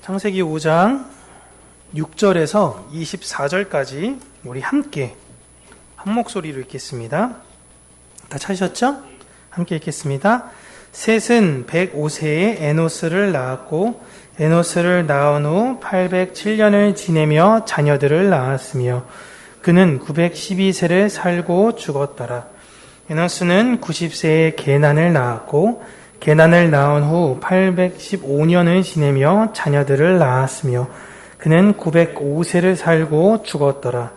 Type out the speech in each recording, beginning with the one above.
창세기 5장 6절에서 24절까지 우리 함께 한 목소리로 읽겠습니다. 다 찾으셨죠? 함께 읽겠습니다. 셋은 105세에 에노스를 낳았고 에노스를 낳은 후 807년을 지내며 자녀들을 낳았으며 그는 912세를 살고 죽었더라. 에노스는 90세에 게난을 낳았고 게난을 낳은 후 815년을 지내며 자녀들을 낳았으며 그는 905세를 살고 죽었더라.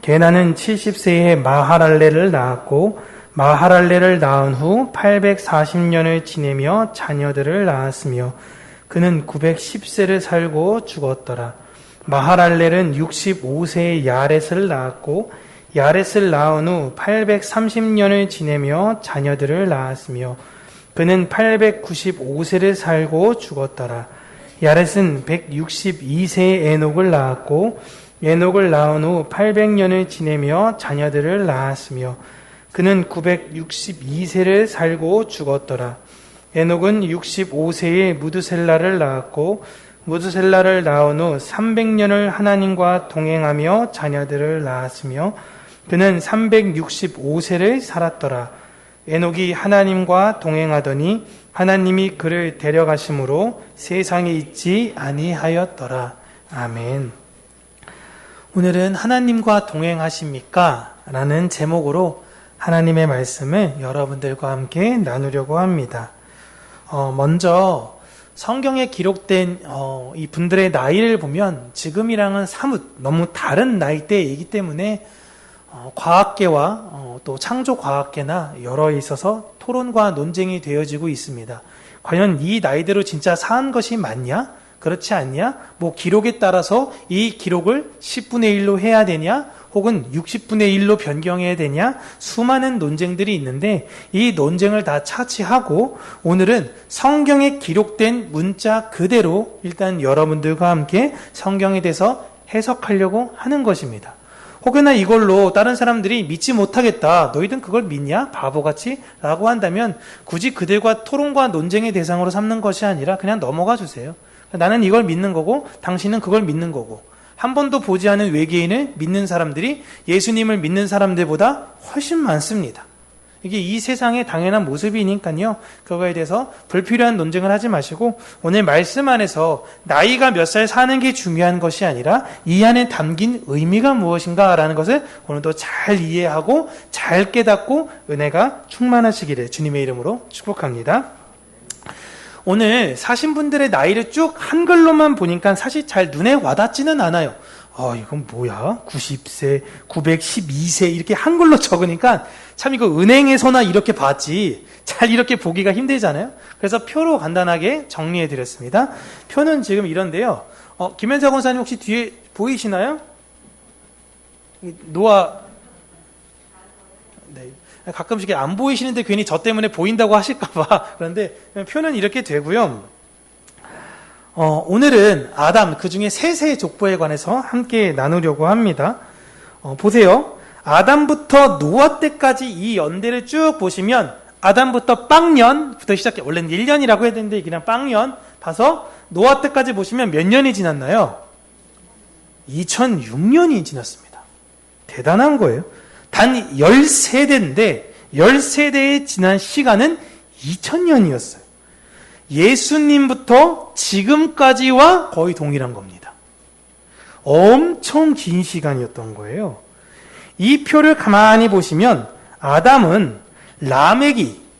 게난은 70세에 마하랄레를 낳았고 마하랄레를 낳은 후 840년을 지내며 자녀들을 낳았으며 그는 910세를 살고 죽었더라. 마하랄렐은 65세에 야렛을 낳았고 야렛을 낳은 후 830년을 지내며 자녀들을 낳았으며 그는 895세를 살고 죽었더라. 야렛은 162세에 에녹을 낳았고 에녹을 낳은 후 800년을 지내며 자녀들을 낳았으며 그는 962세를 살고 죽었더라. 에녹은 65세에 무드셀라를 낳았고 무드셀라를 낳은 후 300년을 하나님과 동행하며 자녀들을 낳았으며 그는 365세를 살았더라. 에녹이 하나님과 동행하더니 하나님이 그를 데려가심으로 세상에 있지 아니하였더라. 아멘. 오늘은 하나님과 동행하십니까? 라는 제목으로 하나님의 말씀을 여러분들과 함께 나누려고 합니다. 먼저 성경에 기록된 이 분들의 나이를 보면 지금이랑은 사뭇 너무 다른 나이대이기 때문에 과학계와 또 창조과학계나 여러 있어서 토론과 논쟁이 되어지고 있습니다. 과연 이 나이대로 진짜 산 것이 맞냐? 그렇지 않냐? 기록에 따라서 이 기록을 10분의 1로 해야 되냐? 혹은 60분의 1로 변경해야 되냐? 수많은 논쟁들이 있는데 이 논쟁을 다 차치하고 오늘은 성경에 기록된 문자 그대로 일단 여러분들과 함께 성경에 대해서 해석하려고 하는 것입니다. 혹여나 이걸로 다른 사람들이 믿지 못하겠다, 너희들 그걸 믿냐? 바보같이? 라고 한다면 굳이 그들과 토론과 논쟁의 대상으로 삼는 것이 아니라 그냥 넘어가 주세요. 나는 이걸 믿는 거고 당신은 그걸 믿는 거고, 한 번도 보지 않은 외계인을 믿는 사람들이 예수님을 믿는 사람들보다 훨씬 많습니다. 이게 이 세상의 당연한 모습이니까요. 그거에 대해서 불필요한 논쟁을 하지 마시고 오늘 말씀 안에서 나이가 몇 살 사는 게 중요한 것이 아니라 이 안에 담긴 의미가 무엇인가라는 것을 오늘도 잘 이해하고 잘 깨닫고 은혜가 충만하시기를 주님의 이름으로 축복합니다. 오늘 사신 분들의 나이를 쭉 한글로만 보니까 사실 잘 눈에 와닿지는 않아요. 이건 뭐야? 90세, 912세 이렇게 한글로 적으니까 참 이거 은행에서나 이렇게 봤지 잘 이렇게 보기가 힘들잖아요. 그래서 표로 간단하게 정리해 드렸습니다. 표는 지금 이런데요. 김현자 권사님 혹시 뒤에 보이시나요? 노아, 네. 가끔씩 안 보이시는데 괜히 저 때문에 보인다고 하실까봐 그런데 표는 이렇게 되고요. 오늘은 아담, 그 중에 셋의 족보에 관해서 함께 나누려고 합니다. 보세요. 아담부터 노아 때까지 이 연대를 쭉 보시면 아담부터 빵년부터 시작해. 원래는 1년이라고 해야 되는데 그냥 빵년 봐서 노아 때까지 보시면 몇 년이 지났나요? 2006년이 지났습니다. 대단한 거예요. 단 10세대인데 10세대에 지난 시간은 2000년이었어요. 예수님부터 지금까지와 거의 동일한 겁니다. 엄청 긴 시간이었던 거예요. 이 표를 가만히 보시면 아담은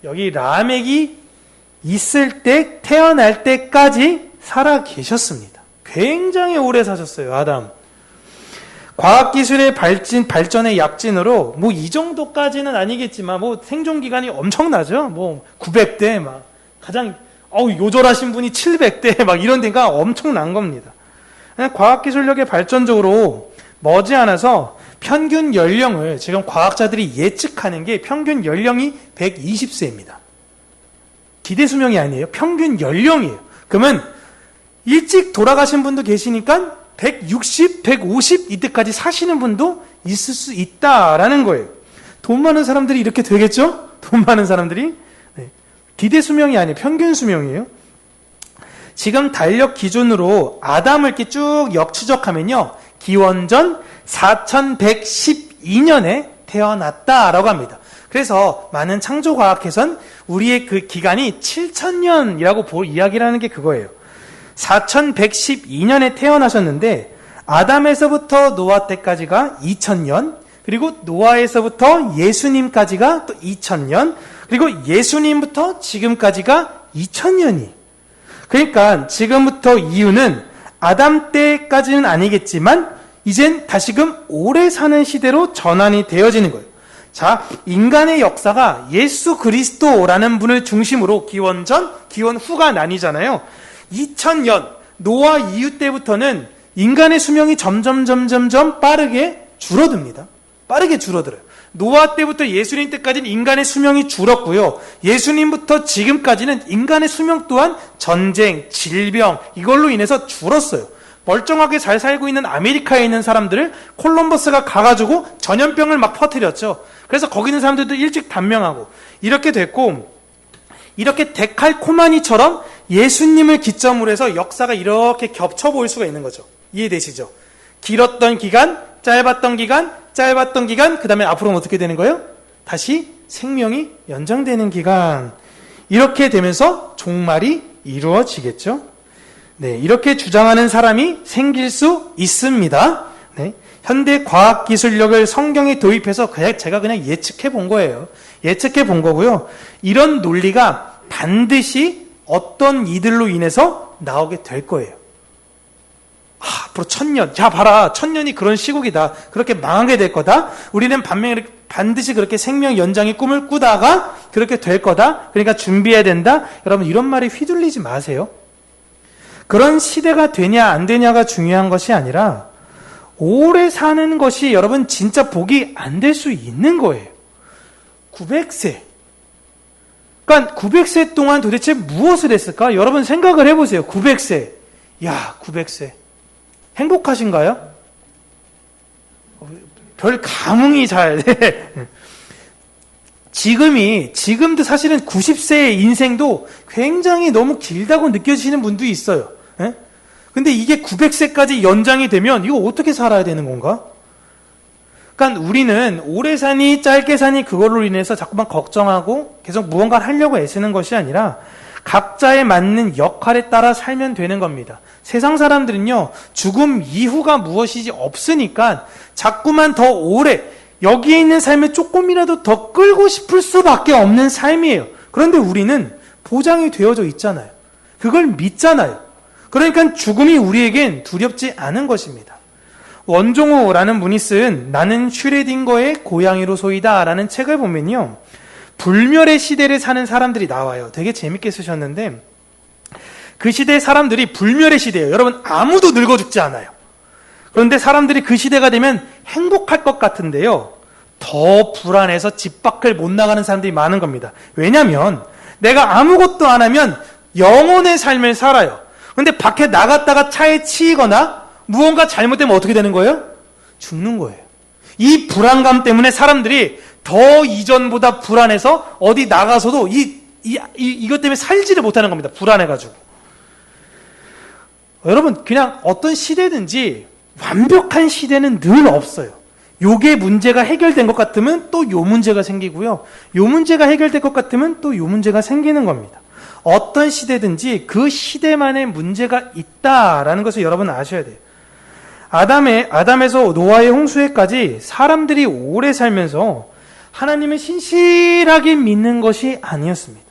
여기 라멕이 있을 때 태어날 때까지 살아 계셨습니다. 굉장히 오래 사셨어요. 아담. 과학기술의 발전의 약진으로 이 정도까지는 아니겠지만 생존기간이 엄청나죠. 900대 가장 요절하신 분이 700대 이런 데가 엄청난 겁니다. 과학기술력의 발전적으로 머지않아서 평균 연령을 지금 과학자들이 예측하는 게 평균 연령이 120세입니다. 기대 수명이 아니에요. 평균 연령이에요. 그러면 일찍 돌아가신 분도 계시니까 160, 150 이때까지 사시는 분도 있을 수 있다라는 거예요. 돈 많은 사람들이 이렇게 되겠죠? 돈 많은 사람들이. 기대 수명이 아니에요. 평균 수명이에요. 지금 달력 기준으로 아담을 이렇게 쭉 역추적하면요. 기원전 4112년에 태어났다라고 합니다. 그래서 많은 창조과학에선 우리의 그 기간이 7000년이라고 이야기를 하는 게 그거예요. 4112년에 태어나셨는데 아담에서부터 노아 때까지가 2000년, 그리고 노아에서부터 예수님까지가 또 2000년, 그리고 예수님부터 지금까지가 2000년이. 그러니까 지금부터 이유는 아담 때까지는 아니겠지만 이젠 다시금 오래 사는 시대로 전환이 되어지는 거예요. 자, 인간의 역사가 예수 그리스도라는 분을 중심으로 기원전, 기원후가 나뉘잖아요. 2000년 노아 이후 때부터는 인간의 수명이 점점 빠르게 줄어듭니다. 빠르게 줄어들어요. 노아 때부터 예수님 때까지는 인간의 수명이 줄었고요. 예수님부터 지금까지는 인간의 수명 또한 전쟁, 질병 이걸로 인해서 줄었어요. 멀쩡하게 잘 살고 있는 아메리카에 있는 사람들을 콜럼버스가 가가지고 전염병을 막 퍼뜨렸죠. 그래서 거기 있는 사람들도 일찍 단명하고 이렇게 됐고, 이렇게 데칼코마니처럼 예수님을 기점으로 해서 역사가 이렇게 겹쳐 보일 수가 있는 거죠. 이해되시죠? 길었던 기간, 짧았던 기간, 그 다음에 앞으로는 어떻게 되는 거예요? 다시 생명이 연장되는 기간. 이렇게 되면서 종말이 이루어지겠죠? 네, 이렇게 주장하는 사람이 생길 수 있습니다. 네, 현대 과학기술력을 성경에 도입해서 제가 그냥 예측해 본 거예요. 예측해 본 거고요. 이런 논리가 반드시 어떤 이들로 인해서 나오게 될 거예요. 앞으로 1000년. 야, 봐라. 1000년이 그런 시국이다. 그렇게 망하게 될 거다. 우리는 반드시 그렇게 생명 연장의 꿈을 꾸다가 그렇게 될 거다. 그러니까 준비해야 된다. 여러분, 이런 말에 휘둘리지 마세요. 그런 시대가 되냐 안 되냐가 중요한 것이 아니라 오래 사는 것이 여러분 진짜 복이 안 될 수 있는 거예요. 900세. 그러니까 900세 동안 도대체 무엇을 했을까? 여러분 생각을 해보세요. 900세. 야, 900세. 행복하신가요? 별 감흥이 잘. 지금도 사실은 90세의 인생도 굉장히 너무 길다고 느껴지시는 분도 있어요. 예? 근데 이게 900세까지 연장이 되면 이거 어떻게 살아야 되는 건가? 그러니까 우리는 오래 사니 짧게 사니 그걸로 인해서 자꾸만 걱정하고 계속 무언가를 하려고 애쓰는 것이 아니라 각자에 맞는 역할에 따라 살면 되는 겁니다. 세상 사람들은요, 죽음 이후가 무엇이지 없으니까 자꾸만 더 오래 여기에 있는 삶을 조금이라도 더 끌고 싶을 수밖에 없는 삶이에요. 그런데 우리는 보장이 되어져 있잖아요. 그걸 믿잖아요. 그러니까 죽음이 우리에겐 두렵지 않은 것입니다. 원종호라는 분이 쓴 나는 슈레딩거의 고양이로소이다 라는 책을 보면요, 불멸의 시대를 사는 사람들이 나와요. 되게 재밌게 쓰셨는데, 그 시대의 사람들이 불멸의 시대예요. 여러분, 아무도 늙어 죽지 않아요. 그런데 사람들이 그 시대가 되면 행복할 것 같은데요, 더 불안해서 집 밖을 못 나가는 사람들이 많은 겁니다. 왜냐하면 내가 아무것도 안 하면 영혼의 삶을 살아요. 그런데 밖에 나갔다가 차에 치이거나 무언가 잘못되면 어떻게 되는 거예요? 죽는 거예요. 이 불안감 때문에 사람들이 더 이전보다 불안해서 어디 나가서도 이것 때문에 살지를 못하는 겁니다. 불안해가지고. 여러분, 그냥 어떤 시대든지 완벽한 시대는 늘 없어요. 요게 문제가 해결된 것 같으면 또 요 문제가 생기고요. 요 문제가 해결될 것 같으면 또 요 문제가 생기는 겁니다. 어떤 시대든지 그 시대만의 문제가 있다라는 것을 여러분 아셔야 돼요. 아담에서 노아의 홍수에까지 사람들이 오래 살면서 하나님을 신실하게 믿는 것이 아니었습니다.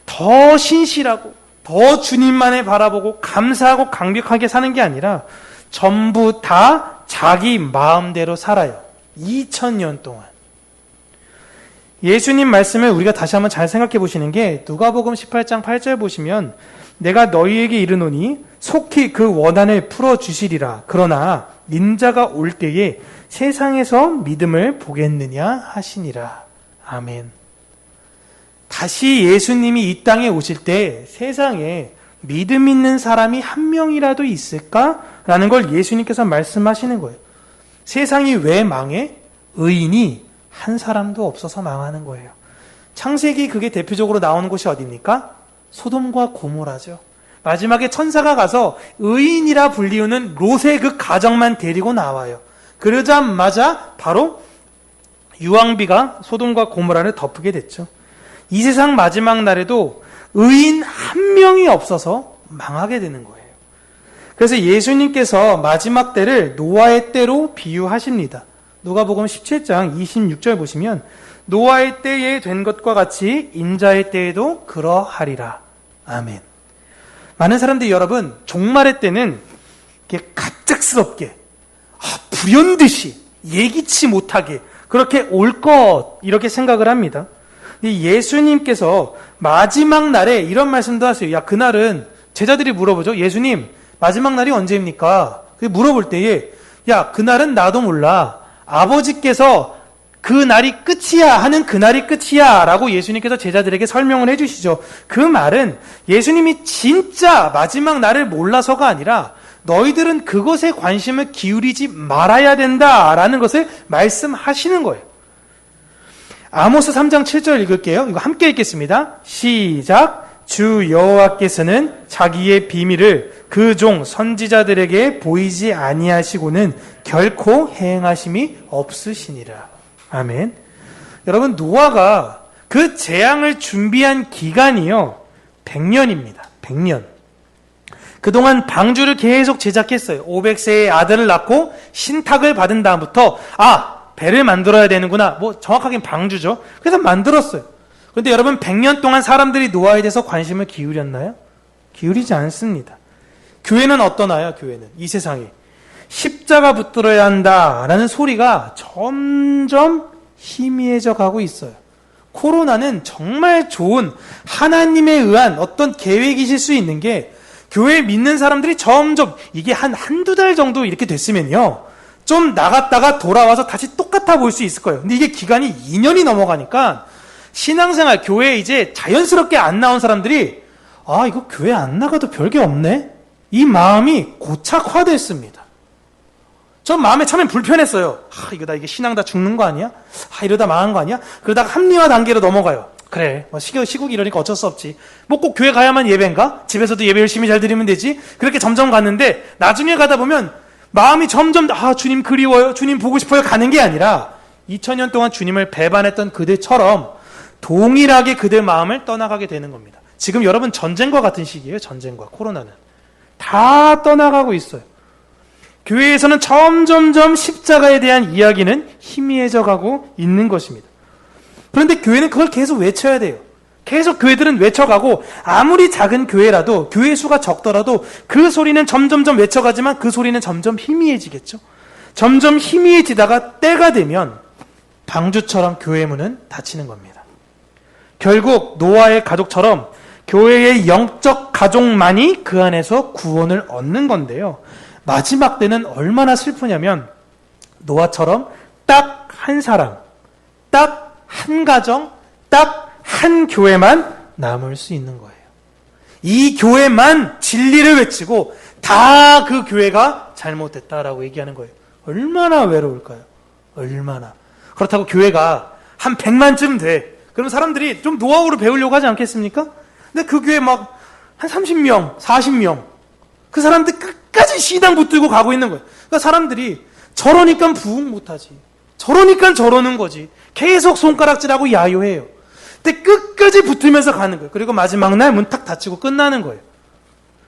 더 신실하고 더 주님만을 바라보고 감사하고 강력하게 사는 게 아니라 전부 다 자기 마음대로 살아요. 2000년 동안. 예수님 말씀을 우리가 다시 한번 잘 생각해 보시는 게, 누가복음 18장 8절 보시면 내가 너희에게 이르노니 속히 그 원한을 풀어주시리라. 그러나 인자가 올 때에 세상에서 믿음을 보겠느냐 하시니라. 아멘. 다시 예수님이 이 땅에 오실 때 세상에 믿음 있는 사람이 한 명이라도 있을까라는 걸 예수님께서 말씀하시는 거예요. 세상이 왜 망해? 의인이 한 사람도 없어서 망하는 거예요. 창세기 그게 대표적으로 나오는 곳이 어디입니까? 소돔과 고모라죠. 마지막에 천사가 가서 의인이라 불리우는 롯의 그 가정만 데리고 나와요. 그러자마자 바로 유황비가 소돔과 고모라를 덮게 됐죠. 이 세상 마지막 날에도 의인 한 명이 없어서 망하게 되는 거예요. 그래서 예수님께서 마지막 때를 노아의 때로 비유하십니다. 누가복음 17장 26절 보시면 노아의 때에 된 것과 같이 인자의 때에도 그러하리라. 아멘. 많은 사람들이 여러분 종말의 때는 이렇게 갑작스럽게 불현듯이 예기치 못하게 그렇게 올 것 이렇게 생각을 합니다. 예수님께서 마지막 날에 이런 말씀도 하세요. 야, 그날은 제자들이 물어보죠. 예수님 마지막 날이 언제입니까? 물어볼 때에 야, 그날은 나도 몰라. 아버지께서 그 날이 끝이야 하는 그 날이 끝이야 라고 예수님께서 제자들에게 설명을 해주시죠. 그 말은 예수님이 진짜 마지막 날을 몰라서가 아니라 너희들은 그것에 관심을 기울이지 말아야 된다라는 것을 말씀하시는 거예요. 아모스 3장 7절 읽을게요. 이거 함께 읽겠습니다. 시작. 주 여호와께서는 자기의 비밀을 그 종 선지자들에게 보이지 아니하시고는 결코 행하심이 없으시니라. 아멘. 여러분 노아가 그 재앙을 준비한 기간이요 100년입니다. 100년. 그동안 방주를 계속 제작했어요. 500세의 아들을 낳고 신탁을 받은 다음부터 배를 만들어야 되는구나. 정확하게는 방주죠. 그래서 만들었어요. 그런데 여러분 100년 동안 사람들이 노아에 대해서 관심을 기울였나요? 기울이지 않습니다. 교회는 어떠나요? 교회는 이 세상에 십자가 붙들어야 한다라는 소리가 점점 희미해져 가고 있어요. 코로나는 정말 좋은 하나님에 의한 어떤 계획이실 수 있는 게 교회 믿는 사람들이 점점 이게 한두 달 정도 이렇게 됐으면요. 좀 나갔다가 돌아와서 다시 똑같아 보일 수 있을 거예요. 근데 이게 기간이 2년이 넘어가니까 신앙생활, 교회에 이제 자연스럽게 안 나온 사람들이 이거 교회 안 나가도 별게 없네? 이 마음이 고착화됐습니다. 전 마음에 처음엔 불편했어요. 이게 신앙 다 죽는 거 아니야? 이러다 망한 거 아니야? 그러다가 합리화 단계로 넘어가요. 그래, 시국이 이러니까 어쩔 수 없지. 꼭 교회 가야만 예배인가? 집에서도 예배 열심히 잘 드리면 되지? 그렇게 점점 갔는데 나중에 가다 보면 마음이 점점 주님 그리워요, 주님 보고 싶어요 가는 게 아니라 2000년 동안 주님을 배반했던 그들처럼 동일하게 그들 마음을 떠나가게 되는 겁니다. 지금 여러분 전쟁과 같은 시기예요. 전쟁과 코로나는 다 떠나가고 있어요. 교회에서는 점점점 십자가에 대한 이야기는 희미해져 가고 있는 것입니다. 그런데 교회는 그걸 계속 외쳐야 돼요. 계속 교회들은 외쳐가고 아무리 작은 교회라도 교회 수가 적더라도 그 소리는 점점점 외쳐가지만 그 소리는 점점 희미해지겠죠. 점점 희미해지다가 때가 되면 방주처럼 교회 문은 닫히는 겁니다. 결국 노아의 가족처럼 교회의 영적 가족만이 그 안에서 구원을 얻는 건데요. 마지막 때는 얼마나 슬프냐면 노아처럼 딱 한 사람, 딱 한 가정, 딱 한 교회만 남을 수 있는 거예요. 이 교회만 진리를 외치고 다 그 교회가 잘못됐다라고 얘기하는 거예요. 얼마나 외로울까요? 얼마나. 그렇다고 교회가 한 100만쯤 돼. 그럼 사람들이 좀 노하우를 배우려고 하지 않겠습니까? 근데 그 교회 한 30명, 40명. 그 사람들 끝까지 시당 붙들고 가고 있는 거예요. 그러니까 사람들이 저러니까 부흥 못하지. 저러니까 저러는 거지. 계속 손가락질하고 야유해요. 근데 끝까지 붙으면서 가는 거예요. 그리고 마지막 날 문 탁 닫히고 끝나는 거예요.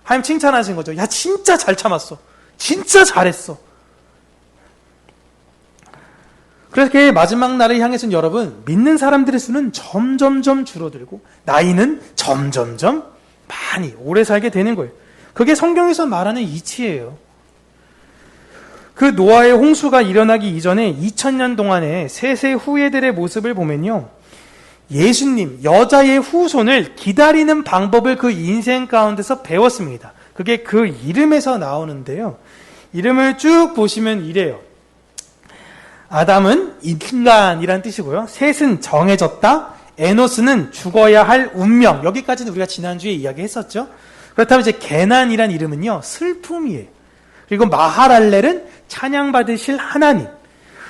하나님 칭찬하신 거죠. 야, 진짜 잘 참았어. 진짜 잘했어. 그렇게 마지막 날을 향해서는 여러분, 믿는 사람들의 수는 점점점 줄어들고 나이는 점점점 많이 오래 살게 되는 거예요. 그게 성경에서 말하는 이치예요. 그 노아의 홍수가 일어나기 이전에 2000년 동안의 세세 후예들의 모습을 보면요. 예수님, 여자의 후손을 기다리는 방법을 그 인생 가운데서 배웠습니다. 그게 그 이름에서 나오는데요. 이름을 쭉 보시면 이래요. 아담은 인간이란 뜻이고요. 셋은 정해졌다. 에노스는 죽어야 할 운명. 여기까지는 우리가 지난주에 이야기했었죠. 그렇다면 이제 게난이란 이름은요. 슬픔이에요. 그리고 마하랄렐은 찬양받으실 하나님.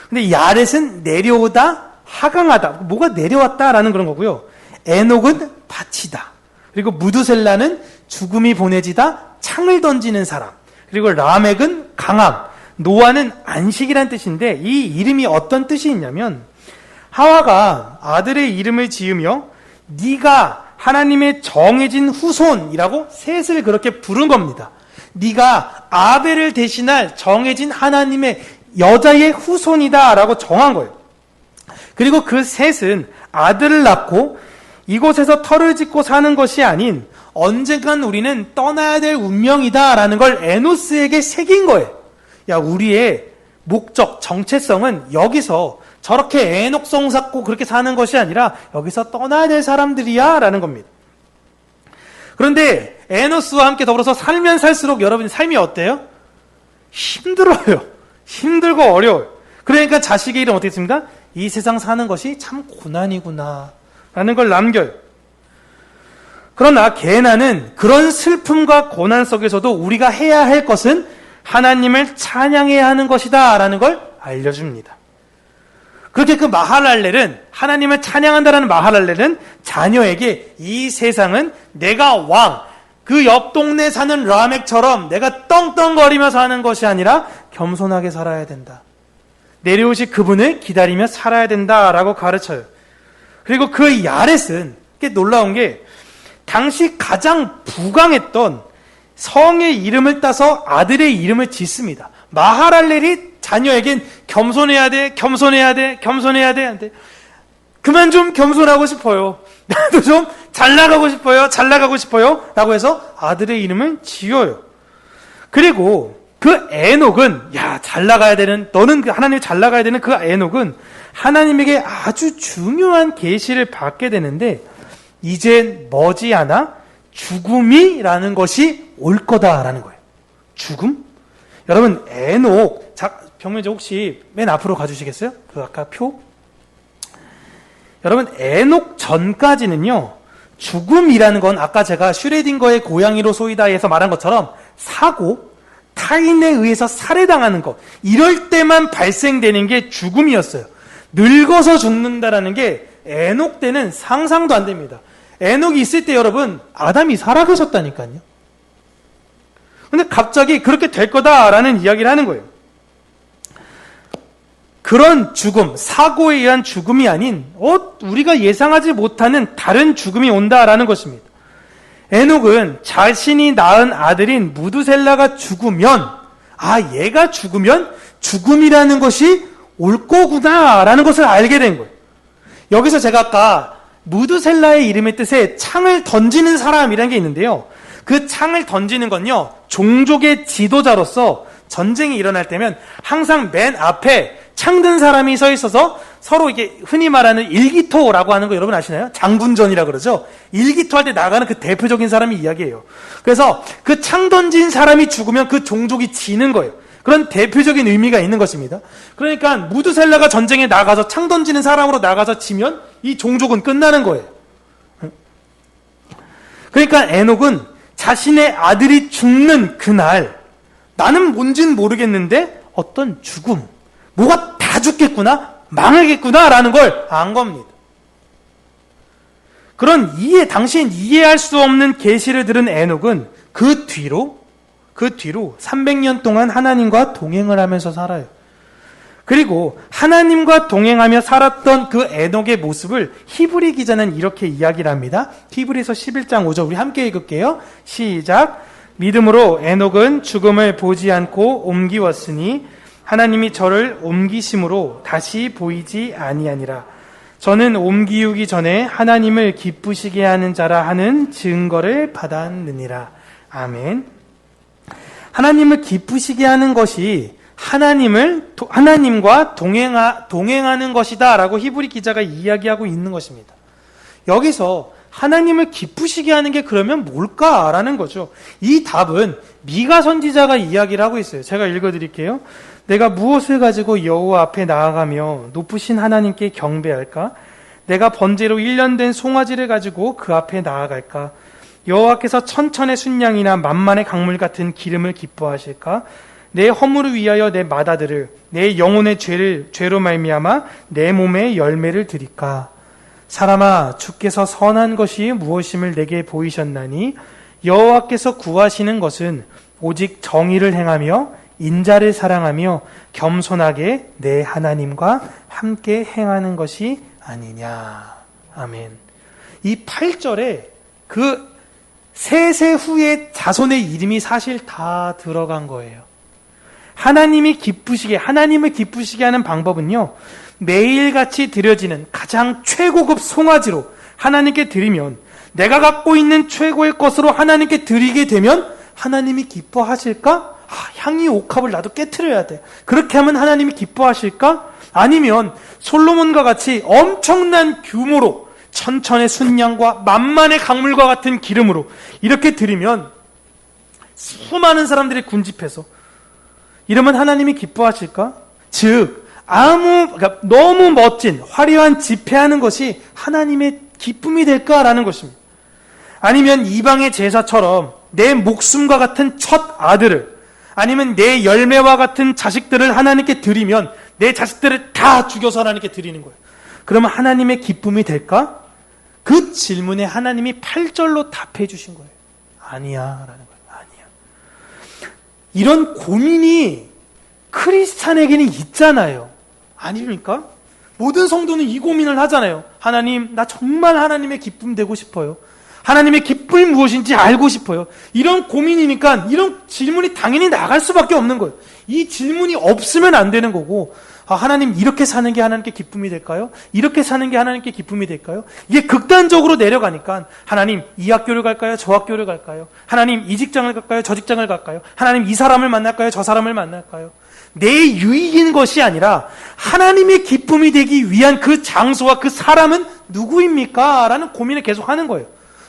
근데 야렛은 내려오다, 하강하다. 뭐가 내려왔다라는 그런 거고요. 에녹은 바치다. 그리고 무두셀라는 죽음이 보내지다 창을 던지는 사람. 그리고 라멕은 강함, 노아는 안식이란 뜻인데 이 이름이 어떤 뜻이 있냐면 하와가 아들의 이름을 지으며 네가 하나님의 정해진 후손이라고 셋을 그렇게 부른 겁니다. 네가 아벨을 대신할 정해진 하나님의 여자의 후손이다 라고 정한 거예요. 그리고 그 셋은 아들을 낳고 이곳에서 터를 짓고 사는 것이 아닌 언젠간 우리는 떠나야 될 운명이다 라는 걸 에노스에게 새긴 거예요. 야, 우리의 목적, 정체성은 여기서 저렇게 에녹성 쌓고 그렇게 사는 것이 아니라 여기서 떠나야 될 사람들이야 라는 겁니다. 그런데 에노스와 함께 더불어서 살면 살수록 여러분 삶이 어때요? 힘들어요. 힘들고 어려워요. 그러니까 자식의 이름 어떻게 했습니까? 이 세상 사는 것이 참 고난이구나 라는 걸 남겨요. 그러나 게나는 그런 슬픔과 고난 속에서도 우리가 해야 할 것은 하나님을 찬양해야 하는 것이다 라는 걸 알려줍니다. 그렇게 그 마할랄렐은 하나님을 찬양한다라는 마할랄렐은 자녀에게 이 세상은 내가 왕, 그 옆 동네 사는 라멕처럼 내가 떵떵거리며 사는 것이 아니라 겸손하게 살아야 된다. 내려오실 그분을 기다리며 살아야 된다라고 가르쳐요. 그리고 그 야렛은 꽤 놀라운 게 당시 가장 부강했던 성의 이름을 따서 아들의 이름을 짓습니다. 마하랄렐이 자녀에겐 겸손해야 돼, 겸손해야 돼, 겸손해야 돼. 한데 그만 좀 겸손하고 싶어요. 나도 좀 잘 나가고 싶어요. 잘 나가고 싶어요. 라고 해서 아들의 이름을 지어요. 그리고 그 에녹은 잘 나가야 되는, 너는 하나님이 잘 나가야 되는 그 에녹은 하나님에게 아주 중요한 계시를 받게 되는데 이젠 머지않아 죽음이라는 것이 올 거다라는 거예요. 죽음? 여러분 에녹, 병면제 혹시 맨 앞으로 가주시겠어요? 그 아까 표? 여러분 에녹 전까지는요, 죽음이라는 건 아까 제가 슈레딩거의 고양이로 소이다에서 말한 것처럼 사고, 타인에 의해서 살해당하는 것, 이럴 때만 발생되는 게 죽음이었어요. 늙어서 죽는다라는 게 에녹 때는 상상도 안 됩니다. 에녹이 있을 때 여러분 아담이 살아계셨다니까요. 근데 갑자기 그렇게 될 거다라는 이야기를 하는 거예요. 그런 죽음, 사고에 의한 죽음이 아닌 우리가 예상하지 못하는 다른 죽음이 온다라는 것입니다. 에녹은 자신이 낳은 아들인 무두셀라가 죽으면, 얘가 죽으면 죽음이라는 것이 올 거구나라는 것을 알게 된 거예요. 여기서 제가 아까 무두셀라의 이름의 뜻에 창을 던지는 사람이라는 게 있는데요. 그 창을 던지는 건요, 종족의 지도자로서 전쟁이 일어날 때면 항상 맨 앞에 창든 사람이 서 있어서 서로 이게 흔히 말하는 일기토라고 하는 거 여러분 아시나요? 장군전이라 그러죠? 일기토 할 때 나가는 그 대표적인 사람이 이야기예요. 그래서 그 창 던진 사람이 죽으면 그 종족이 지는 거예요. 그런 대표적인 의미가 있는 것입니다. 그러니까 무두셀라가 전쟁에 나가서 창 던지는 사람으로 나가서 지면 이 종족은 끝나는 거예요. 그러니까 에녹은 자신의 아들이 죽는 그날, 나는 뭔진 모르겠는데 어떤 죽음, 뭐가 다 죽겠구나, 망하겠구나 라는 걸 안 겁니다. 그런 당시엔 이해할 수 없는 계시를 들은 에녹은 그 뒤로 300년 동안 하나님과 동행을 하면서 살아요. 그리고 하나님과 동행하며 살았던 그 에녹의 모습을 히브리 기자는 이렇게 이야기를 합니다. 히브리서 11장 5절 우리 함께 읽을게요. 시작. 믿음으로 에녹은 죽음을 보지 않고 옮기웠으니 하나님이 저를 옮기심으로 다시 보이지 아니하니라. 저는 옮기우기 전에 하나님을 기쁘시게 하는 자라 하는 증거를 받았느니라. 아멘. 하나님을 기쁘시게 하는 것이 하나님과 동행하는 것이다 라고 히브리 기자가 이야기하고 있는 것입니다. 여기서 하나님을 기쁘시게 하는 게 그러면 뭘까라는 거죠. 이 답은 미가 선지자가 이야기를 하고 있어요. 제가 읽어드릴게요. 내가 무엇을 가지고 여호와 앞에 나아가며 높으신 하나님께 경배할까? 내가 번제로 1년 된 송아지를 가지고 그 앞에 나아갈까? 여호와께서 천천의 순양이나 만만의 강물 같은 기름을 기뻐하실까? 내 허물을 위하여 내 맏아들을, 내 영혼의 죄로 말미암아 내 몸에 열매를 드릴까? 사람아, 주께서 선한 것이 무엇임을 내게 보이셨나니 여호와께서 구하시는 것은 오직 정의를 행하며 인자를 사랑하며 겸손하게 내 하나님과 함께 행하는 것이 아니냐. 아멘. 이 8절에 그 세세 후의 자손의 이름이 사실 다 들어간 거예요. 하나님을 기쁘시게 하는 방법은요, 매일같이 드려지는 가장 최고급 송아지로 하나님께 드리면, 내가 갖고 있는 최고의 것으로 하나님께 드리게 되면 하나님이 기뻐하실까? 향이 옥합을 나도 깨트려야 돼. 그렇게 하면 하나님이 기뻐하실까? 아니면 솔로몬과 같이 엄청난 규모로 천천의 순양과 만만의 강물과 같은 기름으로 이렇게 드리면 수많은 사람들이 군집해서 이러면 하나님이 기뻐하실까? 즉 그러니까 너무 멋진 화려한 집회하는 것이 하나님의 기쁨이 될까라는 것입니다. 아니면 이방의 제사처럼 내 목숨과 같은 첫 아들을, 아니면 내 열매와 같은 자식들을 하나님께 드리면 내 자식들을 다 죽여서 하나님께 드리는 거예요. 그러면 하나님의 기쁨이 될까? 그 질문에 하나님이 8절로 답해 주신 거예요. 아니야 라는 거예요. 아니야. 이런 고민이 크리스찬에게는 있잖아요. 아닙니까? 모든 성도는 이 고민을 하잖아요. 하나님, 나 정말 하나님의 기쁨 되고 싶어요. 하나님의 기쁨이 무엇인지 알고 싶어요. 이런 고민이니까 이런 질문이 당연히 나갈 수밖에 없는 거예요. 이 질문이 없으면 안 되는 거고, 하나님 이렇게 사는 게 하나님께 기쁨이 될까요? 이렇게 사는 게 하나님께 기쁨이 될까요? 이게 극단적으로 내려가니까 하나님 이 학교를 갈까요? 저 학교를 갈까요? 하나님 이 직장을 갈까요? 저 직장을 갈까요? 하나님 이 사람을 만날까요? 저 사람을 만날까요? 내 유익인 것이 아니라 하나님의 기쁨이 되기 위한 그 장소와 그 사람은 누구입니까? 라는 고민을 계속 하는 거예요.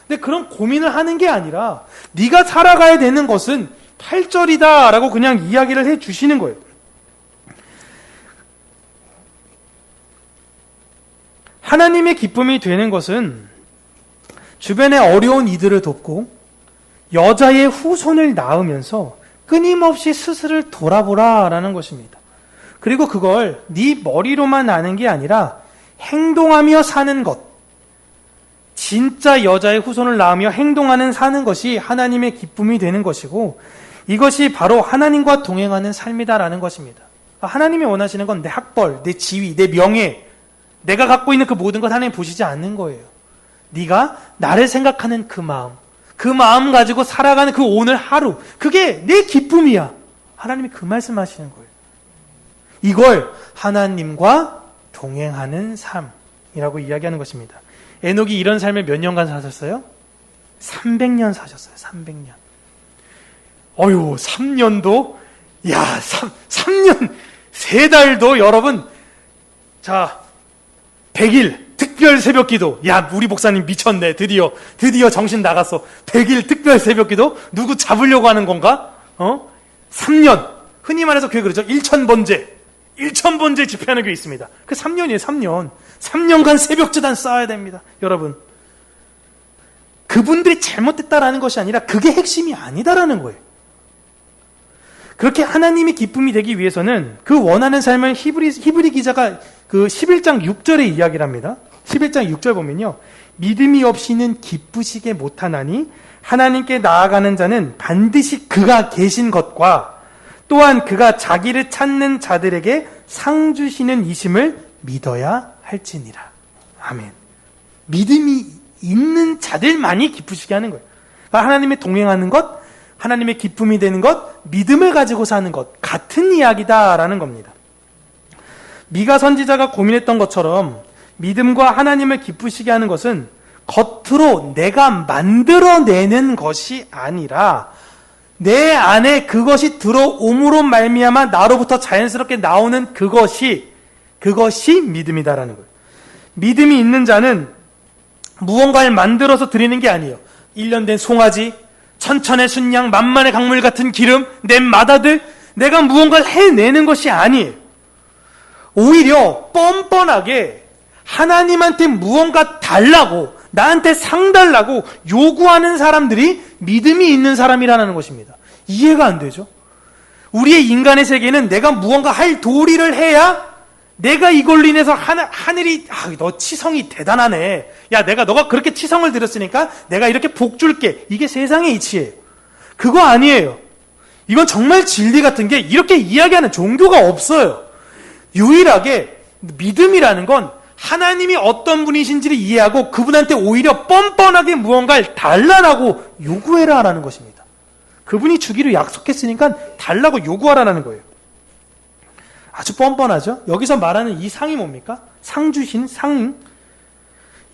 근데 그런 고민을 하는 게 아니라 네가 살아가야 되는 것은 8절이다 라고 그냥 이야기를 해 주시는 거예요. 하나님의 기쁨이 되는 것은 주변에 어려운 이들을 돕고 여자의 후손을 낳으면서 끊임없이 스스로를 돌아보라 라는 것입니다. 그리고 그걸 네 머리로만 아는 게 아니라 행동하며 사는 것, 진짜 여자의 후손을 낳으며 사는 것이 하나님의 기쁨이 되는 것이고, 이것이 바로 하나님과 동행하는 삶이다라는 것입니다. 하나님이 원하시는 건 내 학벌, 내 지위, 내 명예, 내가 갖고 있는 그 모든 것 하나님 보시지 않는 거예요. 네가 나를 생각하는 그 마음 가지고 살아가는 그 오늘 하루, 그게 내 기쁨이야. 하나님이 그 말씀하시는 거예요. 이걸 하나님과 동행하는 삶이라고 이야기하는 것입니다. 에녹이 이런 삶을 몇 년간 사셨어요? 300년 사셨어요. 300년. 3년도? 3년, 3달도 여러분, 자, 100일 특별 새벽 기도. 우리 목사님 미쳤네. 드디어 정신 나갔어. 100일 특별 새벽 기도? 누구 잡으려고 하는 건가? 3년. 흔히 말해서 교회 그러죠. 1,000번째 집회하는 교회 있습니다. 그 3년이에요, 3년. 3년간 새벽제단 쌓아야 됩니다. 여러분. 그분들이 잘못됐다라는 것이 아니라 그게 핵심이 아니다라는 거예요. 그렇게 하나님이 기쁨이 되기 위해서는 그 원하는 삶을 히브리 기자가 그 11장 6절에 이야기를 합니다. 11장 6절 보면요. 믿음이 없이는 기쁘시게 못하나니 하나님께 나아가는 자는 반드시 그가 계신 것과 또한 그가 자기를 찾는 자들에게 상 주시는 이심을 믿어야 할지니라. 아멘. 믿음이 있는 자들만이 기쁘시게 하는 거예요. 그러니까 하나님의 동행하는 것, 하나님의 기쁨이 되는 것, 믿음을 가지고 사는 것, 같은 이야기다라는 겁니다. 미가 선지자가 고민했던 것처럼 믿음과 하나님을 기쁘시게 하는 것은 겉으로 내가 만들어내는 것이 아니라 내 안에 그것이 들어옴으로 말미암아 나로부터 자연스럽게 나오는 그것이 믿음이다라는 거예요. 믿음이 있는 자는 무언가를 만들어서 드리는 게 아니에요. 1년 된 송아지, 천천의 순양, 만만의 강물 같은 기름, 내 맏아들, 내가 무언가를 해내는 것이 아니에요. 오히려 뻔뻔하게 하나님한테 무언가 달라고, 나한테 상 달라고 요구하는 사람들이 믿음이 있는 사람이라는 것입니다. 이해가 안 되죠? 우리의 인간의 세계는 내가 무언가 할 도리를 해야 내가 이걸로 인해서 하늘이 너 치성이 대단하네. 야, 너가 그렇게 치성을 들였으니까 내가 이렇게 복 줄게. 이게 세상의 이치예요. 그거 아니에요. 이건 정말 진리 같은 게 이렇게 이야기하는 종교가 없어요. 유일하게 믿음이라는 건 하나님이 어떤 분이신지를 이해하고 그분한테 오히려 뻔뻔하게 무언가를 달라고 요구해라라는 것입니다. 그분이 주기로 약속했으니까 달라고 요구하라는 거예요. 아주 뻔뻔하죠? 여기서 말하는 이 상이 뭡니까? 상 주신 상,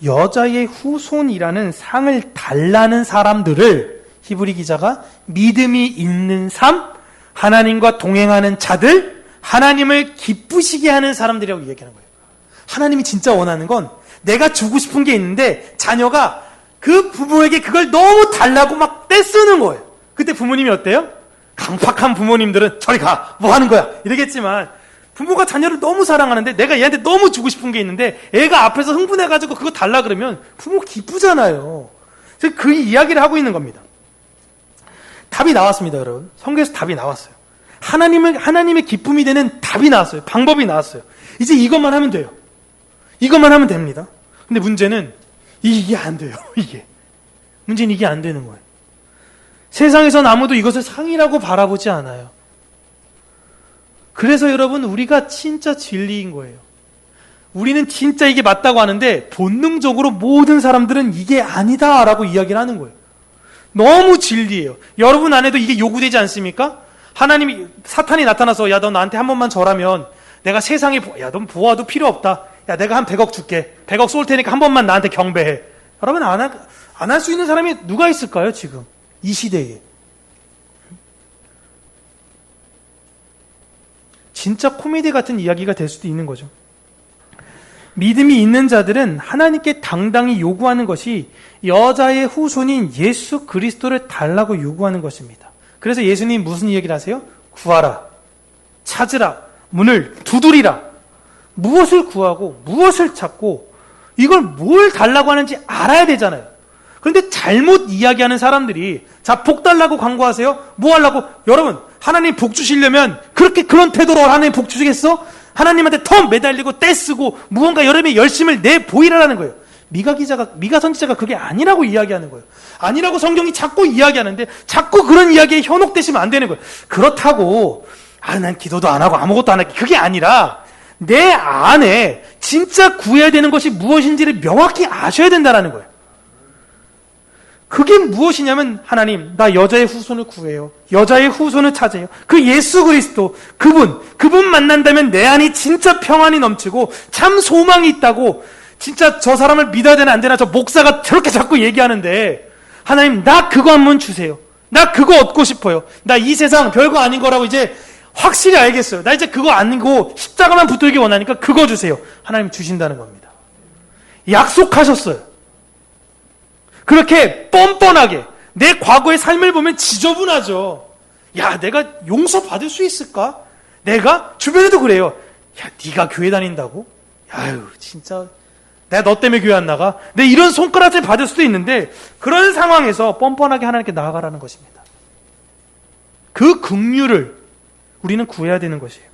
여자의 후손이라는 상을 달라는 사람들을 히브리 기자가 믿음이 있는 삶, 하나님과 동행하는 자들, 하나님을 기쁘시게 하는 사람들이라고 이야기하는 거예요. 하나님이 진짜 원하는 건 내가 주고 싶은 게 있는데 자녀가 그 부모에게 그걸 너무 달라고 막 떼쓰는 거예요. 그때 부모님이 어때요? 강팍한 부모님들은 저리 가! 뭐 하는 거야? 이러겠지만 부모가 자녀를 너무 사랑하는데 내가 얘한테 너무 주고 싶은 게 있는데 애가 앞에서 흥분해가지고 그거 달라 그러면 부모 기쁘잖아요. 그 이야기를 하고 있는 겁니다. 답이 나왔습니다, 여러분. 성경에서 답이 나왔어요. 하나님의 기쁨이 되는 답이 나왔어요. 방법이 나왔어요. 이제 이것만 하면 돼요. 이것만 하면 됩니다. 근데 문제는 이게 안 돼요. 문제는 이게 안 되는 거예요. 세상에선 아무도 이것을 상이라고 바라보지 않아요. 그래서 여러분, 우리가 진짜 진리인 거예요. 우리는 진짜 이게 맞다고 하는데 본능적으로 모든 사람들은 이게 아니다라고 이야기를 하는 거예요. 너무 진리예요. 여러분 안에도 이게 요구되지 않습니까? 하나님이, 사탄이 나타나서 야, 너 나한테 한 번만 절하면 내가 세상에, 야, 넌 보아도 필요 없다. 야, 내가 한 100억 줄게. 100억 쏠 테니까 한 번만 나한테 경배해. 여러분, 안 할 수 있는 사람이 누가 있을까요, 지금? 이 시대에. 진짜 코미디 같은 이야기가 될 수도 있는 거죠. 믿음이 있는 자들은 하나님께 당당히 요구하는 것이 여자의 후손인 예수 그리스도를 달라고 요구하는 것입니다. 그래서 예수님 무슨 얘기를 하세요? 구하라, 찾으라, 문을 두드리라. 무엇을 구하고 무엇을 찾고 이걸 뭘 달라고 하는지 알아야 되잖아요. 그런데 잘못 이야기하는 사람들이 자, 복 달라고 광고하세요? 뭐 하려고? 여러분, 하나님 복 주시려면 그런 태도로 하나님 복 주시겠어? 하나님한테 더 매달리고 떼쓰고 무언가 여러분의 열심을 내보이라는 거예요. 미가 선지자가 그게 아니라고 이야기하는 거예요. 아니라고 성경이 자꾸 이야기하는데 자꾸 그런 이야기에 현혹되시면 안 되는 거예요. 그렇다고 난 기도도 안 하고 아무것도 안 할게. 그게 아니라 내 안에 진짜 구해야 되는 것이 무엇인지를 명확히 아셔야 된다는 거예요. 그게 무엇이냐면 하나님, 나 여자의 후손을 구해요. 여자의 후손을 찾아요. 그 예수 그리스도, 그분 만난다면 내 안이 진짜 평안이 넘치고 참 소망이 있다고 진짜 저 사람을 믿어야 되나 안 되나 저 목사가 저렇게 자꾸 얘기하는데 하나님, 나 그거 한번 주세요. 나 그거 얻고 싶어요. 나 이 세상 별거 아닌 거라고 이제 확실히 알겠어요. 나 이제 그거 아니고 십자가만 붙들기 원하니까 그거 주세요. 하나님 주신다는 겁니다. 약속하셨어요. 그렇게 뻔뻔하게 내 과거의 삶을 보면 지저분하죠. 야, 내가 용서받을 수 있을까? 내가 주변에도 그래요. 야, 네가 교회 다닌다고? 아유, 진짜 내가 너 때문에 교회 안 나가? 내 이런 손가락질 받을 수도 있는데 그런 상황에서 뻔뻔하게 하나님께 나아가라는 것입니다. 그 긍휼을 우리는 구해야 되는 것이에요.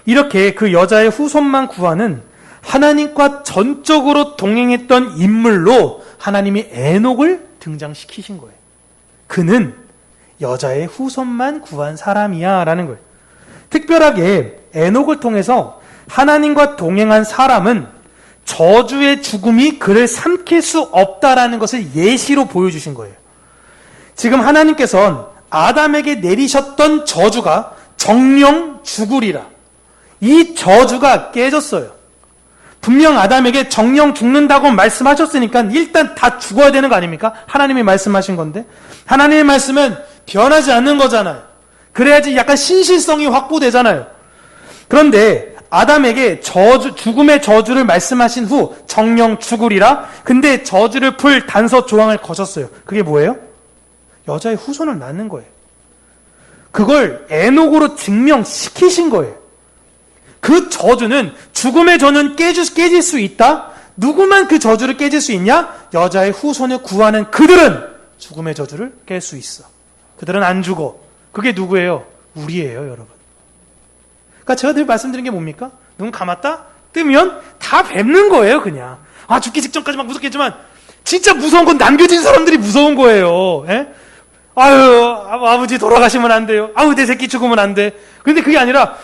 이렇게 그 여자의 후손만 구하는 하나님과 전적으로 동행했던 인물로 하나님이 에녹을 등장시키신 거예요. 그는 여자의 후손만 구한 사람이야 라는 거예요. 특별하게 에녹을 통해서 하나님과 동행한 사람은 저주의 죽음이 그를 삼킬 수 없다라는 것을 예시로 보여주신 거예요. 지금 하나님께서는 아담에게 내리셨던 저주가 정령 죽으리라. 이 저주가 깨졌어요. 분명 아담에게 정령 죽는다고 말씀하셨으니까 일단 다 죽어야 되는 거 아닙니까? 하나님이 말씀하신 건데 하나님의 말씀은 변하지 않는 거잖아요. 그래야지 약간 신실성이 확보되잖아요. 그런데 아담에게 죽음의 저주를 말씀하신 후 정령 죽으리라. 근데 저주를 풀 단서 조항을 거셨어요. 그게 뭐예요? 여자의 후손을 낳는 거예요. 그걸 에녹으로 증명시키신 거예요. 그 저주는 죽음의 저는 깨질 수 있다. 누구만 그 저주를 깨질 수 있냐? 여자의 후손을 구하는 그들은 죽음의 저주를 깰 수 있어. 그들은 안 죽어. 그게 누구예요? 우리예요, 여러분. 그러니까 제가 늘 말씀드린 게 뭡니까? 눈 감았다? 뜨면 다 뵙는 거예요, 그냥. 아, 죽기 직전까지 막 무섭겠지만, 진짜 무서운 건 남겨진 사람들이 무서운 거예요. 예? 아유, 아버지 돌아가시면 안 돼요. 아우, 내 새끼 죽으면 안 돼. 근데 그게 아니라,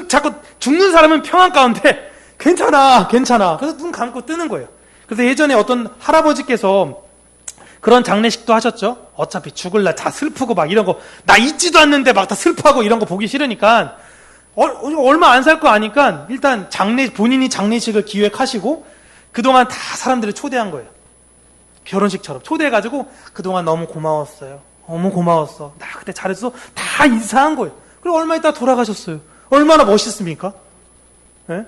자꾸 죽는 사람은 평안 가운데, 괜찮아. 그래서 눈 감고 뜨는 거예요. 그래서 예전에 어떤 할아버지께서 그런 장례식도 하셨죠. 어차피 죽을 날 다 슬프고 막 이런 거, 나 있지도 않는데 막 다 슬퍼하고 이런 거 보기 싫으니까, 얼마 안 살 거 아니까, 일단 본인이 장례식을 기획하시고, 그동안 다 사람들을 초대한 거예요. 결혼식처럼. 초대해가지고, 그동안 너무 고마웠어요. 너무 고마웠어. 나 그때 잘했어. 다 인사한 거예요. 그리고 얼마 있다 돌아가셨어요. 얼마나 멋있습니까? 네?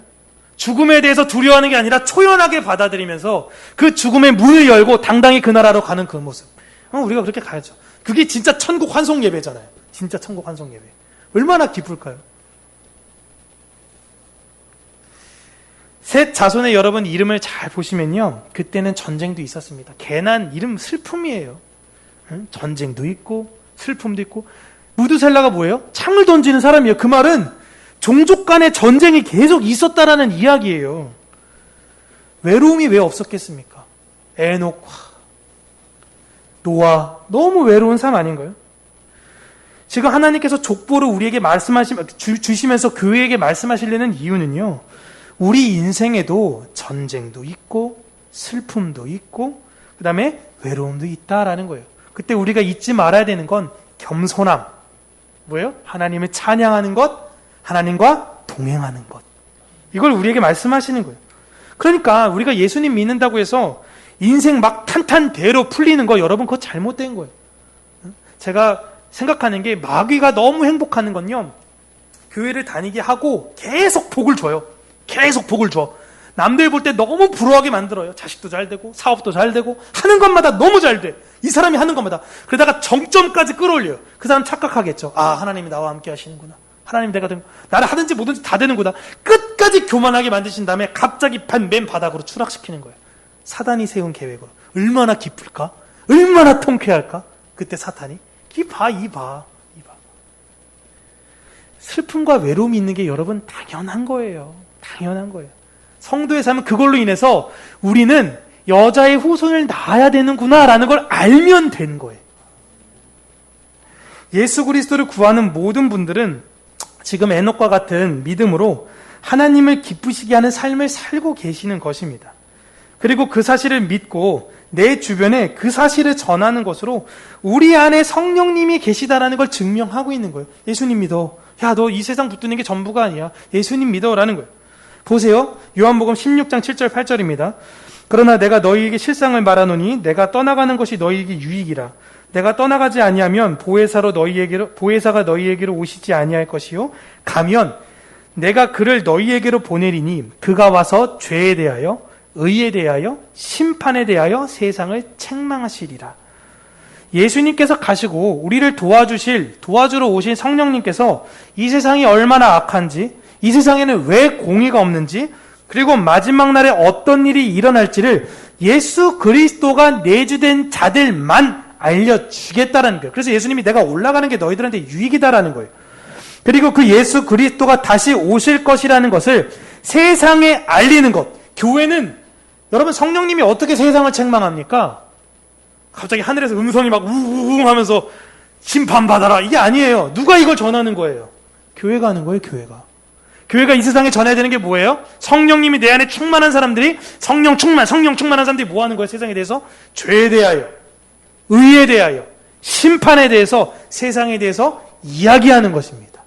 죽음에 대해서 두려워하는 게 아니라 초연하게 받아들이면서 그 죽음의 문을 열고 당당히 그 나라로 가는 그 모습. 우리가 그렇게 가야죠. 그게 진짜 천국 환송 예배잖아요. 진짜 천국 환송 예배. 얼마나 기쁠까요? 셋 자손의 여러분 이름을 잘 보시면요. 그때는 전쟁도 있었습니다. 개난 이름 슬픔이에요. 전쟁도 있고 슬픔도 있고. 무드셀라가 뭐예요? 창을 던지는 사람이에요. 그 말은 종족 간의 전쟁이 계속 있었다라는 이야기예요. 외로움이 왜 없었겠습니까? 에녹, 노아, 너무 외로운 삶 아닌가요? 지금 하나님께서 족보를 우리에게 주시면서 교회에게 말씀하시려는 이유는요. 우리 인생에도 전쟁도 있고 슬픔도 있고 그 다음에 외로움도 있다라는 거예요. 그때 우리가 잊지 말아야 되는 건 겸손함. 뭐예요? 하나님을 찬양하는 것, 하나님과 동행하는 것. 이걸 우리에게 말씀하시는 거예요. 그러니까 우리가 예수님 믿는다고 해서 인생 막 탄탄대로 풀리는 거 여러분 그거 잘못된 거예요. 제가 생각하는 게 마귀가 너무 행복하는 건요. 교회를 다니게 하고 계속 복을 줘요. 계속 복을 줘. 남들 볼 때 너무 부러워하게 만들어요. 자식도 잘 되고 사업도 잘 되고 하는 것마다 너무 잘 돼. 이 사람이 하는 것마다. 그러다가 정점까지 끌어올려요. 그 사람 착각하겠죠. 아, 하나님이 나와 함께 하시는구나. 하나님 내가 나를 하든지 뭐든지 다 되는구나. 끝까지 교만하게 만드신 다음에 갑자기 맨 바닥으로 추락시키는 거예요. 사단이 세운 계획으로. 얼마나 기쁠까? 얼마나 통쾌할까? 그때 사탄이. 이 봐. 슬픔과 외로움이 있는 게 여러분 당연한 거예요. 당연한 거예요. 성도의 삶은 그걸로 인해서 우리는 여자의 후손을 낳아야 되는구나라는 걸 알면 된 거예요. 예수 그리스도를 구하는 모든 분들은 지금 에녹과 같은 믿음으로 하나님을 기쁘시게 하는 삶을 살고 계시는 것입니다. 그리고 그 사실을 믿고 내 주변에 그 사실을 전하는 것으로 우리 안에 성령님이 계시다라는 걸 증명하고 있는 거예요. 예수님 믿어. 야, 너 이 세상 붙드는 게 전부가 아니야. 예수님 믿어라는 거예요. 보세요. 요한복음 16장 7절 8절입니다. 그러나 내가 너희에게 실상을 말하노니 내가 떠나가는 것이 너희에게 유익이라. 내가 떠나가지 아니하면 보혜사가 너희에게로 오시지 아니할 것이요. 가면 내가 그를 너희에게로 보내리니 그가 와서 죄에 대하여 의에 대하여 심판에 대하여 세상을 책망하시리라. 예수님께서 가시고 우리를 도와주러 오신 성령님께서 이 세상이 얼마나 악한지, 이 세상에는 왜 공의가 없는지, 그리고 마지막 날에 어떤 일이 일어날지를 예수 그리스도가 내주된 자들만 알려주겠다라는 거예요. 그래서 예수님이 내가 올라가는 게 너희들한테 유익이다라는 거예요. 그리고 그 예수 그리스도가 다시 오실 것이라는 것을 세상에 알리는 것. 교회는 여러분 성령님이 어떻게 세상을 책망합니까? 갑자기 하늘에서 음성이 막 우웅 하면서 심판받아라. 이게 아니에요. 누가 이걸 전하는 거예요? 교회가 하는 거예요. 교회가 이 세상에 전해야 되는 게 뭐예요? 성령님이 내 안에 충만한 사람들이 성령 충만한 사람들이 뭐 하는 거예요? 세상에 대해서 죄에 대하여, 의에 대하여, 심판에 대해서, 세상에 대해서 이야기하는 것입니다.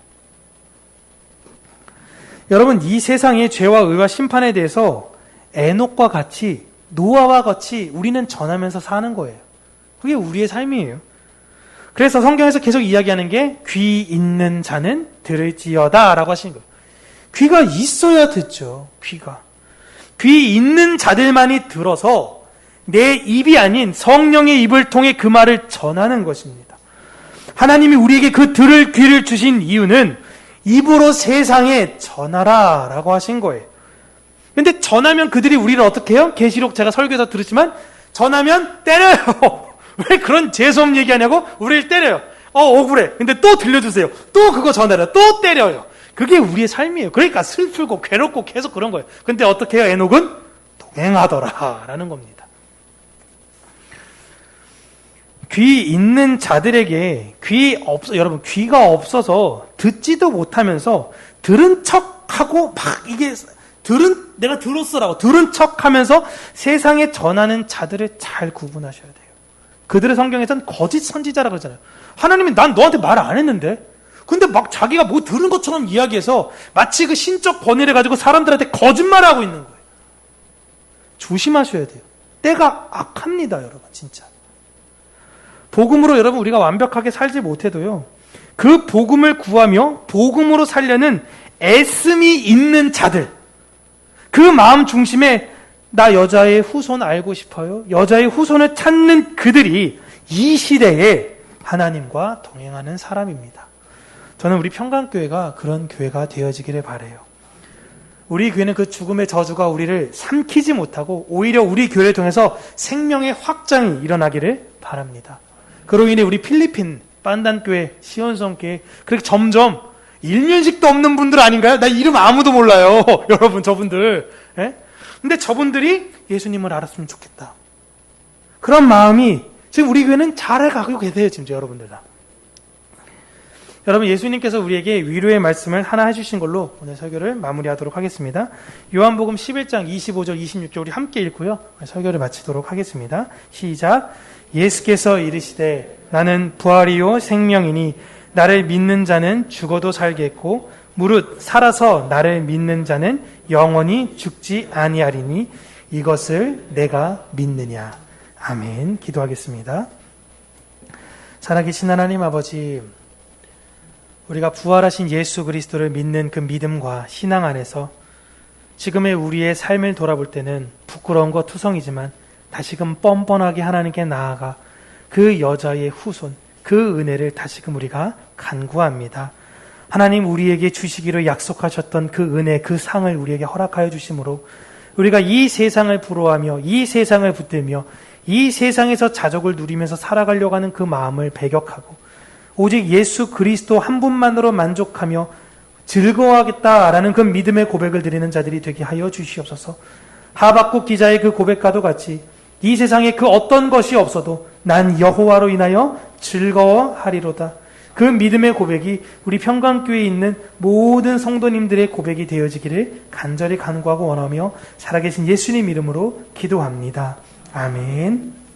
여러분, 이 세상의 죄와 의와 심판에 대해서 에녹과 같이, 노아와 같이 우리는 전하면서 사는 거예요. 그게 우리의 삶이에요. 그래서 성경에서 계속 이야기하는 게 귀 있는 자는 들을지어다 라고 하시는 거예요. 귀가 있어야 듣죠. 귀 있는 자들만이 들어서 내 입이 아닌 성령의 입을 통해 그 말을 전하는 것입니다. 하나님이 우리에게 그 들을 귀를 주신 이유는 입으로 세상에 전하라 라고 하신 거예요. 근데 전하면 그들이 우리를 어떻게 해요? 계시록 제가 설교에서 들었지만 전하면 때려요. 왜 그런 재수없는 얘기하냐고? 우리를 때려요. 억울해. 근데 또 들려주세요. 또 그거 전하려. 또 때려요. 그게 우리의 삶이에요. 그러니까 슬프고 괴롭고 계속 그런 거예요. 근데 어떻게 해요? 에녹은 동행하더라 라는 겁니다. 귀 있는 자들에게 여러분 귀가 없어서 듣지도 못하면서 들은 척하고 막 이게 내가 들었어라고 들은 척하면서 세상에 전하는 자들을 잘 구분하셔야 돼요. 그들의 성경에서는 거짓 선지자라고 그러잖아요. 하나님이 난 너한테 말 안 했는데 근데 막 자기가 뭐 들은 것처럼 이야기해서 마치 그 신적 번뇌를 가지고 사람들한테 거짓말하고 있는 거예요. 조심하셔야 돼요. 때가 악합니다, 여러분, 진짜. 복음으로 여러분 우리가 완벽하게 살지 못해도요. 그 복음을 구하며 복음으로 살려는 애씀이 있는 자들. 그 마음 중심에 나 여자의 후손 알고 싶어요. 여자의 후손을 찾는 그들이 이 시대에 하나님과 동행하는 사람입니다. 저는 우리 평강교회가 그런 교회가 되어지기를 바라요. 우리 교회는 그 죽음의 저주가 우리를 삼키지 못하고 오히려 우리 교회를 통해서 생명의 확장이 일어나기를 바랍니다. 그로 인해 우리 필리핀 빤단교회, 시온성교회 그렇게 점점 일면식도 없는 분들 아닌가요? 나 이름 아무도 몰라요. 여러분 저분들. 예? 근데 저분들이 예수님을 알았으면 좋겠다. 그런 마음이 지금 우리 교회는 잘해가고 계세요. 지금 여러분들 다. 여러분 예수님께서 우리에게 위로의 말씀을 하나 해주신 걸로 오늘 설교를 마무리하도록 하겠습니다. 요한복음 11장 25절 26절 우리 함께 읽고요. 설교를 마치도록 하겠습니다. 시작. 예수께서 이르시되 나는 부활이요 생명이니 나를 믿는 자는 죽어도 살겠고 무릇 살아서 나를 믿는 자는 영원히 죽지 아니하리니 이것을 내가 믿느냐. 아멘. 기도하겠습니다. 살아계신 하나님 아버지, 우리가 부활하신 예수 그리스도를 믿는 그 믿음과 신앙 안에서 지금의 우리의 삶을 돌아볼 때는 부끄러운 것 투성이지만 다시금 뻔뻔하게 하나님께 나아가 그 여자의 후손, 그 은혜를 다시금 우리가 간구합니다. 하나님 우리에게 주시기로 약속하셨던 그 은혜, 그 상을 우리에게 허락하여 주심으로 우리가 이 세상을 부러워하며 이 세상을 붙들며 이 세상에서 자족을 누리면서 살아가려고 하는 그 마음을 배격하고 오직 예수 그리스도 한 분만으로 만족하며 즐거워하겠다라는 그 믿음의 고백을 드리는 자들이 되게 하여 주시옵소서. 하박국 기자의 그 고백과도 같이 이 세상에 그 어떤 것이 없어도 난 여호와로 인하여 즐거워하리로다. 그 믿음의 고백이 우리 평강교회에 있는 모든 성도님들의 고백이 되어지기를 간절히 간구하고 원하며 살아계신 예수님 이름으로 기도합니다. 아멘.